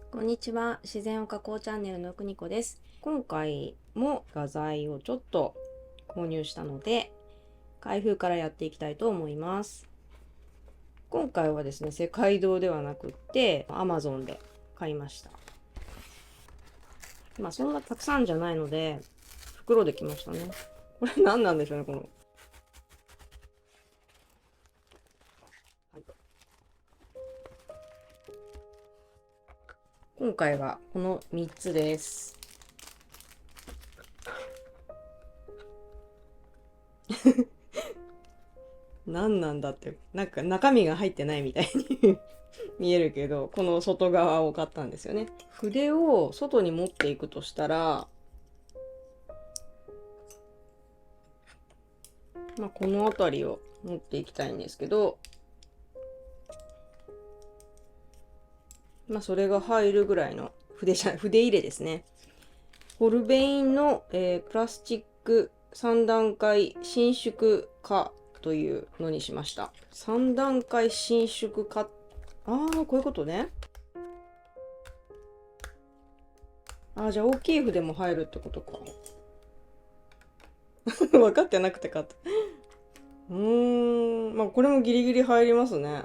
こんにちは。自然を加工チャンネルのくにこです。今回も画材をちょっと購入したので、開封からやっていきたいと思います。今回はですね、世界堂ではなくって、Amazon で買いました。そんなたくさんじゃないので、袋で来ましたね。これ何なんでしょうね、この。今回はこの3つです。何なんだって、なんか中身が入ってないみたいに見えるけど、この外側を買ったんですよね。筆を外に持っていくとしたら、この辺りを持っていきたいんですけど、それが入るぐらいの筆入れですね。ホルベインの、プラスチック3段階伸縮化というのにしました。3段階伸縮化。こういうことね。じゃあ大きい筆も入るってことか。分かってなくて買った。これもギリギリ入りますね。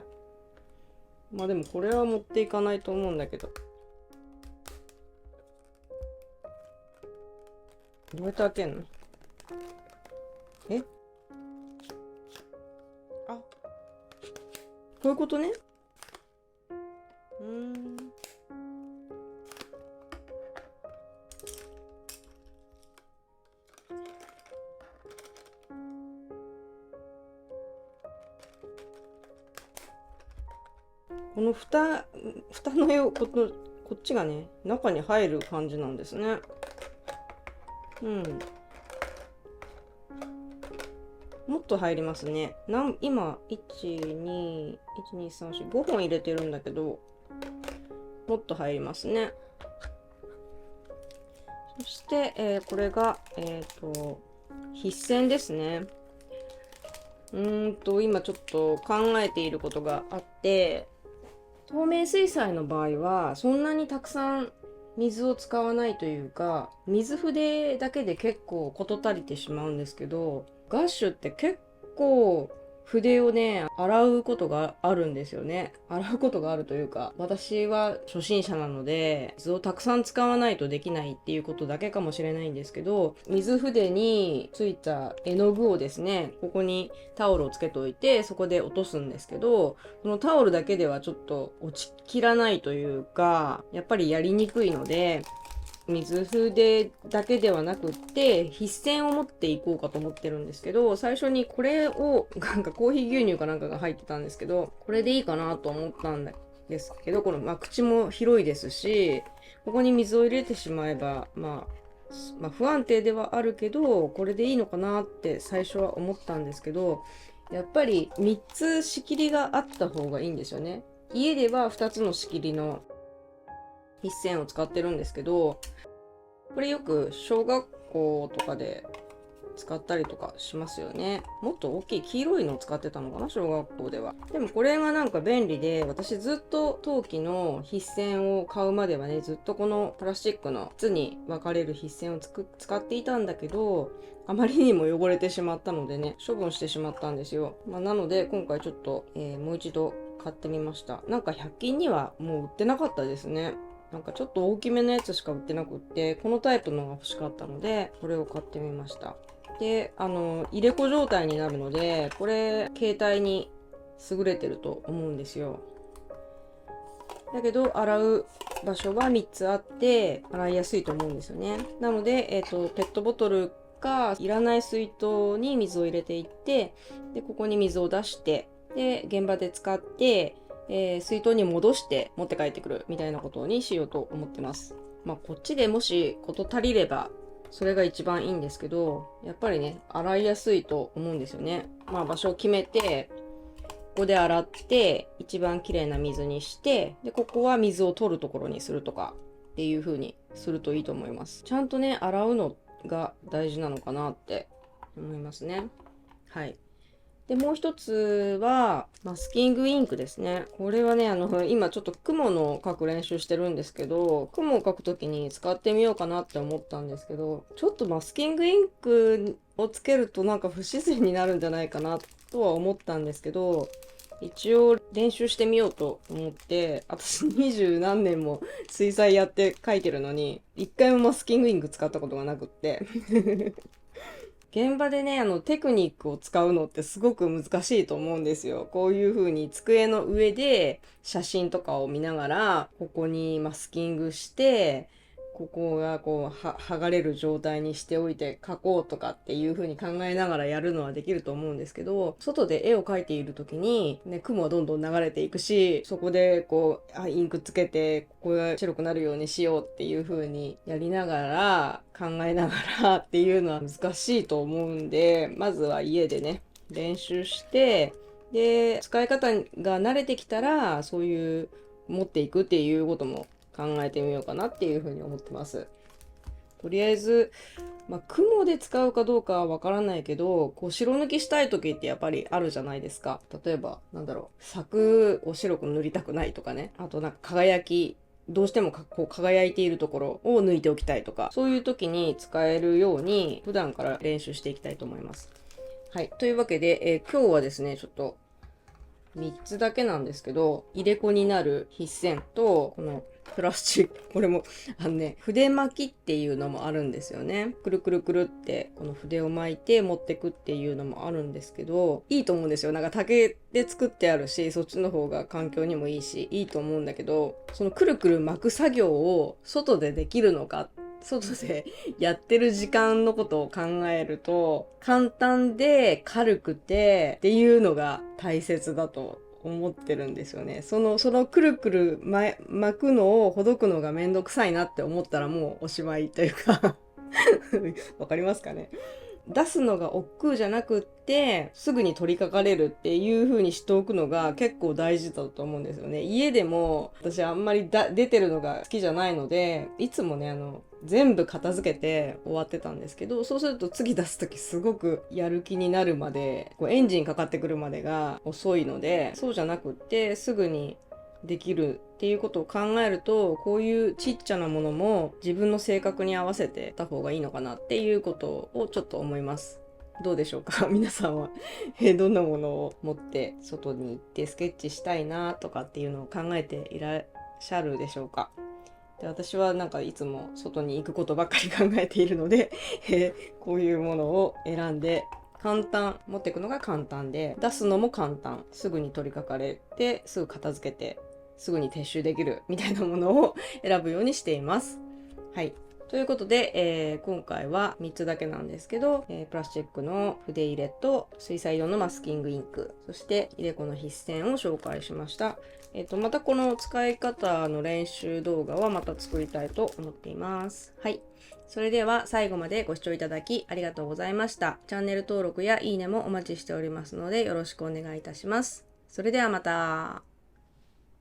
でもこれは持っていかないと思うんだけど。どうやって開けんの？えあ、こういうことね。うーん。この蓋のこっちがね、中に入る感じなんですね。うん。もっと入りますね。今、1、2、1、2、3、4、5本入れてるんだけど、もっと入りますね。そして、これが、筆箋ですね。今ちょっと考えていることがあって、透明水彩の場合は、そんなにたくさん水を使わないというか、水筆だけで結構事足りてしまうんですけど、ガッシュって結構筆をね、洗うことがあるんですよね。洗うことがあるというか、私は初心者なので、水をたくさん使わないとできないっていうことだけかもしれないんですけど、水筆についた絵の具をですね、ここにタオルをつけといて、そこで落とすんですけど、このタオルだけではちょっと落ちきらないというか、やっぱりやりにくいので、水筆だけではなくって筆箋を持っていこうかと思ってるんですけど、最初にこれをなんかコーヒー牛乳かなんかが入ってたんですけど、これでいいかなと思ったんですけど、この、口も広いですし、ここに水を入れてしまえば、不安定ではあるけど、これでいいのかなって最初は思ったんですけど、やっぱり3つ仕切りがあった方がいいんですよね。家では2つの仕切りの筆箋を使ってるんですけど、これよく小学校とかで使ったりとかしますよね。もっと大きい黄色いのを使ってたのかな、小学校では。でもこれがなんか便利で、私ずっと陶器の筆箋を買うまではね、ずっとこのプラスチックの筒に分かれる筆箋を使っていたんだけど、あまりにも汚れてしまったのでね、処分してしまったんですよ。なので今回ちょっと、もう一度買ってみました。なんか100均にはもう売ってなかったですね。なんかちょっと大きめのやつしか売ってなくって、このタイプのが欲しかったので、これを買ってみました。で、入れ子状態になるので、これ、携帯に優れてると思うんですよ。だけど、洗う場所は3つあって、洗いやすいと思うんですよね。なので、ペットボトルか、いらない水筒に水を入れていって、で、ここに水を出して、で、現場で使って、水筒に戻して持って帰ってくるみたいなことにしようと思ってます。こっちでもし事足りればそれが一番いいんですけど、やっぱりね、洗いやすいと思うんですよね。場所を決めて、ここで洗って、一番綺麗な水にして、で、ここは水を取るところにするとか、っていう風にするといいと思います。ちゃんとね、洗うのが大事なのかなって思いますね。はい。で、もう一つは、マスキングインクですね。これはね、今ちょっと雲の描く練習してるんですけど、雲を描くときに使ってみようかなって思ったんですけど、ちょっとマスキングインクをつけるとなんか不自然になるんじゃないかなとは思ったんですけど、一応練習してみようと思って、私20何年も水彩やって描いてるのに、一回もマスキングインク使ったことがなくって。現場でね、テクニックを使うのってすごく難しいと思うんですよ。こういう風に机の上で写真とかを見ながら、ここにマスキングして、ここがこう、剥がれる状態にしておいて描こうとかっていう風に考えながらやるのはできると思うんですけど、外で絵を描いている時に、ね、雲はどんどん流れていくし、そこでこう、インクつけて、ここが白くなるようにしようっていう風にやりながら、考えながらっていうのは難しいと思うんで、まずは家でね、練習して、で、使い方が慣れてきたら、そういう持っていくっていうことも考えてみようかなっていうふうに思ってます。とりあえず、雲で使うかどうかはわからないけど、こう白抜きしたい時ってやっぱりあるじゃないですか。例えば、柵を白く塗りたくないとかね。あとなんか輝き、どうしてもこう輝いているところを抜いておきたいとか、そういう時に使えるように普段から練習していきたいと思います。はい。というわけで、今日はですね、ちょっと3つだけなんですけど、入れ子になる筆線と、このプラスチック、これも、筆巻きっていうのもあるんですよね。くるくるくるって、この筆を巻いて持ってくっていうのもあるんですけど、いいと思うんですよ。なんか竹で作ってあるし、そっちの方が環境にもいいし、いいと思うんだけど、そのくるくる巻く作業を外でできるのか外でやってる時間のことを考えると、簡単で軽くてっていうのが大切だと思ってるんですよね。そのくるくる巻くのをほどくのがめんどくさいなって思ったらもうおしまいというかわかりますかね。出すのが億劫じゃなくってすぐに取り掛かれるっていう風にしておくのが結構大事だと思うんですよね。家でも私あんまり出てるのが好きじゃないので、いつもね全部片付けて終わってたんですけど、そうすると次出す時すごくやる気になるまで、こうエンジンかかってくるまでが遅いので、そうじゃなくってすぐにできるっていうことを考えると、こういうちっちゃなものも自分の性格に合わせてた方がいいのかなっていうことをちょっと思います。どうでしょうか皆さんはどんなものを持って外に行ってスケッチしたいなとかっていうのを考えていらっしゃるでしょうか。で、私はなんかいつも外に行くことばっかり考えているのでこういうものを選んで、簡単、持っていくのが簡単で、出すのも簡単、すぐに取り掛かれて、すぐ片付けてすぐに撤収できるみたいなものを選ぶようにしています。はい。ということで、今回は3つだけなんですけど、プラスチックの筆入れと水彩用のマスキングインク、そして入れ子の筆線を紹介しました。またこの使い方の練習動画はまた作りたいと思っています。はい。それでは最後までご視聴いただきありがとうございました。チャンネル登録やいいねもお待ちしておりますのでよろしくお願いいたします。それではまた。